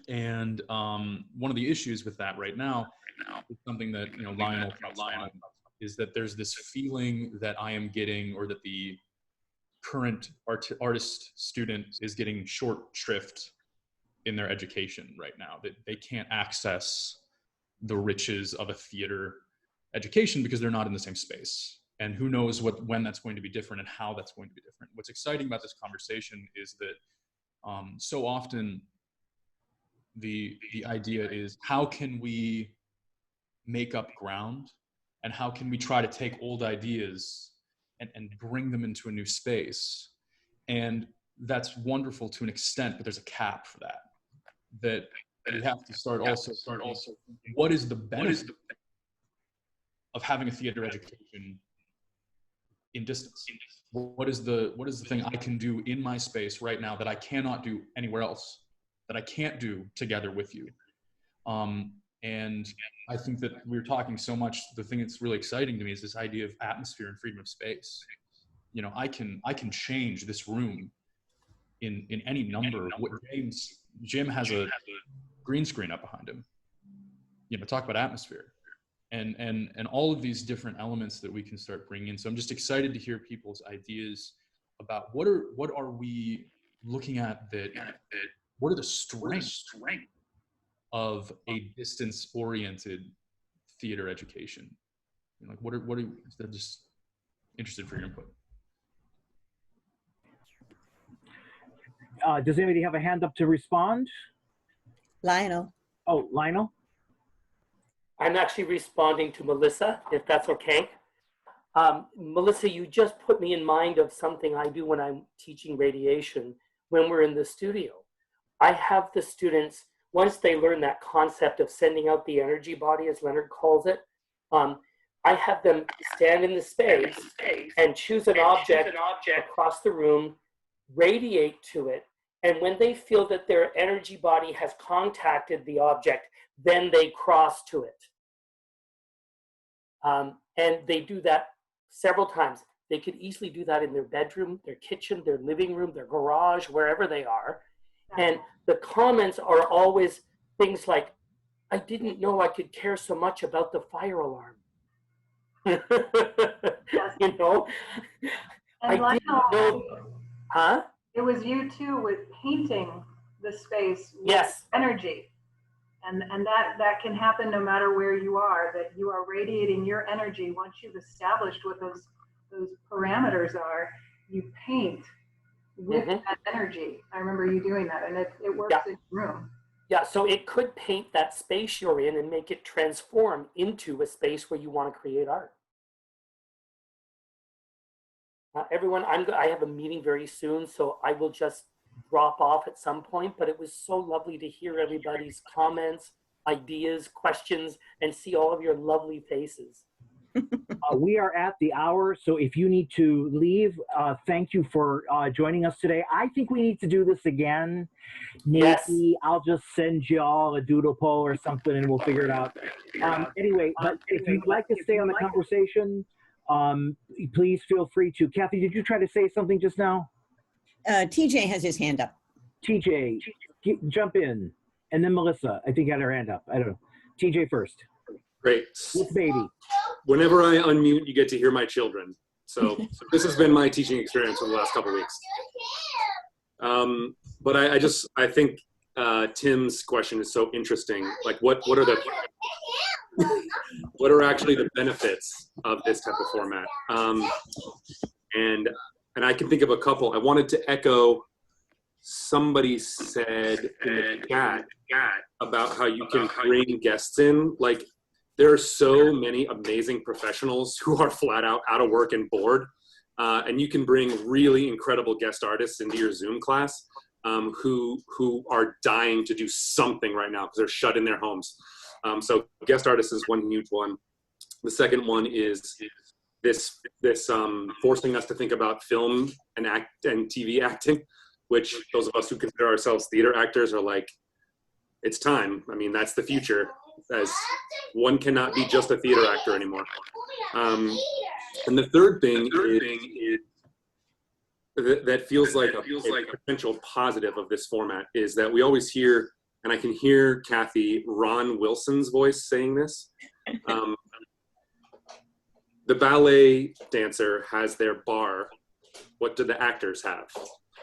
And one of the issues with that right now is something that, you know, Lionel touched on, is that there's this feeling that I am getting, or that the current artist student is getting short shrift in their education right now, that they can't access the riches of a theater education because they're not in the same space. And who knows when that's going to be different and how that's going to be different. What's exciting about this conversation is that so often the idea is, how can we make up ground, and how can we try to take old ideas and bring them into a new space? And that's wonderful to an extent, but there's a cap for that. That we have to start also what is the benefit of having a theater education in distance? What is the thing I can do in my space right now that I cannot do anywhere else, that I can't do together with you? And I think that we're talking so much, the thing that's really exciting to me is this idea of atmosphere and freedom of space. You know, I can change this room in any number. What Jim has a green screen up behind him. You know, talk about atmosphere. And all of these different elements that we can start bringing in. So I'm just excited to hear people's ideas about what are we looking at, that what are the strengths of a distance-oriented theater education? You know, like what are I'm just interested for your input. Does anybody have a hand up to respond? Lionel. Oh, Lionel? I'm actually responding to Melissa, if that's okay. Melissa, you just put me in mind of something I do when I'm teaching radiation, when we're in the studio. I have the students, once they learn that concept of sending out the energy body, as Leonard calls it, I have them stand in the space and choose an object across the room, radiate to it, and when they feel that their energy body has contacted the object, then they cross to it. And they do that several times. They could easily do that in their bedroom, their kitchen, their living room, their garage, wherever they are. And the comments are always things like, I didn't know I could care so much about the fire alarm. You know? And I didn't know, huh? It was you too with painting the space with yes. energy. And that can happen no matter where you are, that you are radiating your energy. Once you've established what those parameters are, you paint with that energy. I remember you doing that, and it works in your room. Yeah, so it could paint that space you're in and make it transform into a space where you want to create art. Everyone, I have a meeting very soon, so I will just drop off at some point, but it was so lovely to hear everybody's comments, ideas, questions, and see all of your lovely faces. We are at the hour, so if you need to leave, thank you for joining us today. I think we need to do this again. Maybe yes. I'll just send you all a doodle poll or something and we'll figure it out. Anyway, but if you'd like to stay on the conversation, please feel free to. Kathy, did you try to say something just now? TJ has his hand up. TJ, jump in. And then Melissa, I think, had her hand up. I don't know. TJ first. Great. With baby. Whenever I unmute, you get to hear my children. So this has been my teaching experience for the last couple of weeks. But I think Tim's question is so interesting. Like, what are actually the benefits of this type of format? And I can think of a couple. I wanted to echo somebody said in the chat about how you can bring guests in. Like, there are so many amazing professionals who are flat out of work and bored. And you can bring really incredible guest artists into your Zoom class who are dying to do something right now because they're shut in their homes. So guest artists is one huge one. The second one is this forcing us to think about film and TV acting, which those of us who consider ourselves theater actors are like, it's time. I mean, that's the future, as one cannot be just a theater actor anymore. And the third thing is that feels like a potential positive of this format is that we always hear, and I can hear Kathy, Ron Wilson's voice saying this. The ballet dancer has their bar. What do the actors have?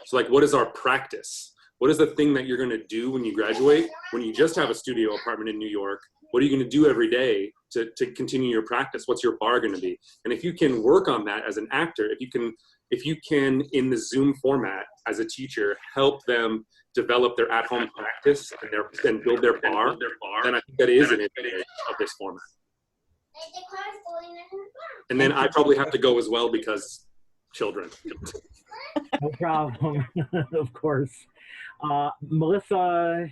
So like, what is our practice? What is the thing that you're gonna do when you graduate? When you just have a studio apartment in New York, what are you gonna do every day to continue your practice? What's your bar gonna be? And if you can work on that as an actor, if you can in the Zoom format as a teacher, help them develop their at-home practice and build their bar, then I think that is an advantage of this format. And then I probably have to go as well because children. No problem, of course. Melissa?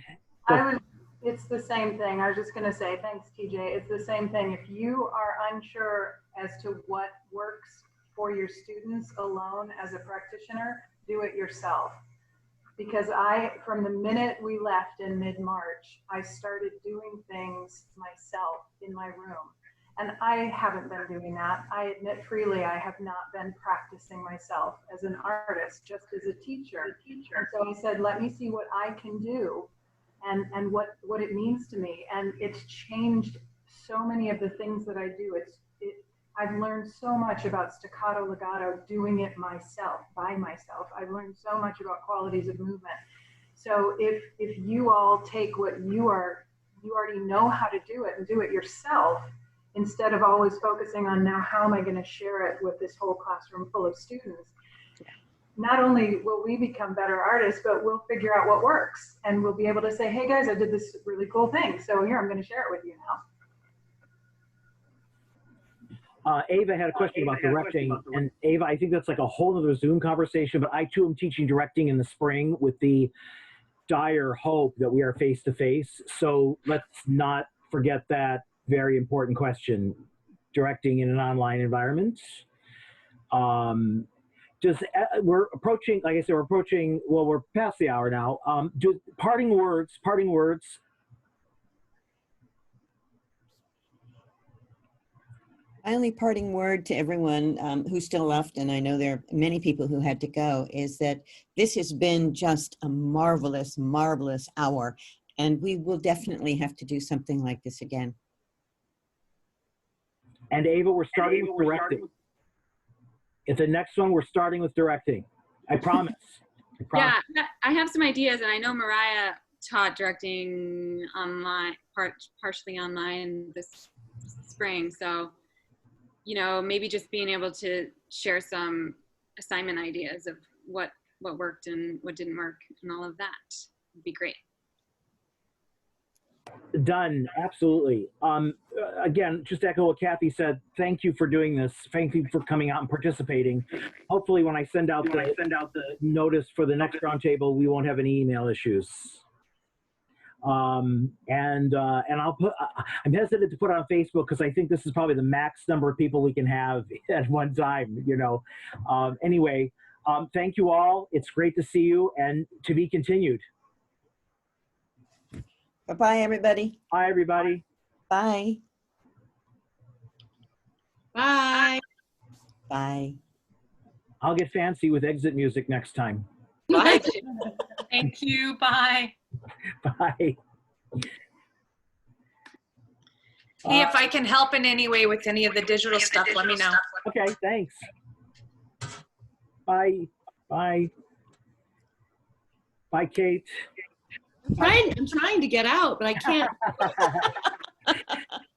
It's the same thing. I was just going to say, thanks, TJ. It's the same thing. If you are unsure as to what works for your students alone as a practitioner, do it yourself. Because from the minute we left in mid-March, I started doing things myself in my room. And I haven't been doing that. I admit freely, I have not been practicing myself as an artist, just as a teacher. And so I said, let me see what I can do and what it means to me. And it's changed so many of the things that I do. I've learned so much about staccato, legato, doing it myself, by myself. I've learned so much about qualities of movement. So if you all take what you already know how to do it and do it yourself, instead of always focusing on now, how am I going to share it with this whole classroom full of students? Not only will we become better artists, but we'll figure out what works. And we'll be able to say, hey guys, I did this really cool thing. So here, I'm going to share it with you now. Ava had a question about directing. And Ava, I think that's like a whole other Zoom conversation, but I too am teaching directing in the spring with the dire hope that we are face-to-face. So let's not forget that very important question, directing in an online environment. We're approaching, like I said, well, we're past the hour now. Parting words. My only parting word to everyone who's still left, and I know there are many people who had to go, is that this has been just a marvelous, marvelous hour. And we will definitely have to do something like this again. And Ava, we're starting with directing. At the next one, we're starting with directing. I promise. Yeah, I have some ideas, and I know Mariah taught directing online, partially online this spring. So, maybe just being able to share some assignment ideas of what worked and what didn't work and all of that would be great. Done. Absolutely. Again, just to echo what Kathy said, thank you for doing this. Thank you for coming out and participating. Hopefully when I send out the notice for the next roundtable, we won't have any email issues. And I'm hesitant to put it on Facebook because I think this is probably the max number of people we can have at one time, Anyway, thank you all. It's great to see you, and to be continued. Bye-bye, everybody. Bye, everybody. Bye. Bye. Bye. I'll get fancy with exit music next time. Bye. Thank you. Bye. Bye. Hey, if I can help in any way with any of the digital stuff, let me know. Okay, thanks. Bye. Bye. Bye, Kate. I'm trying to get out, but I can't.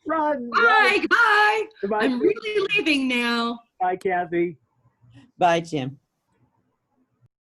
Run. Bye. Goodbye. Goodbye. I'm really leaving now. Bye, Kathy. Bye, Jim.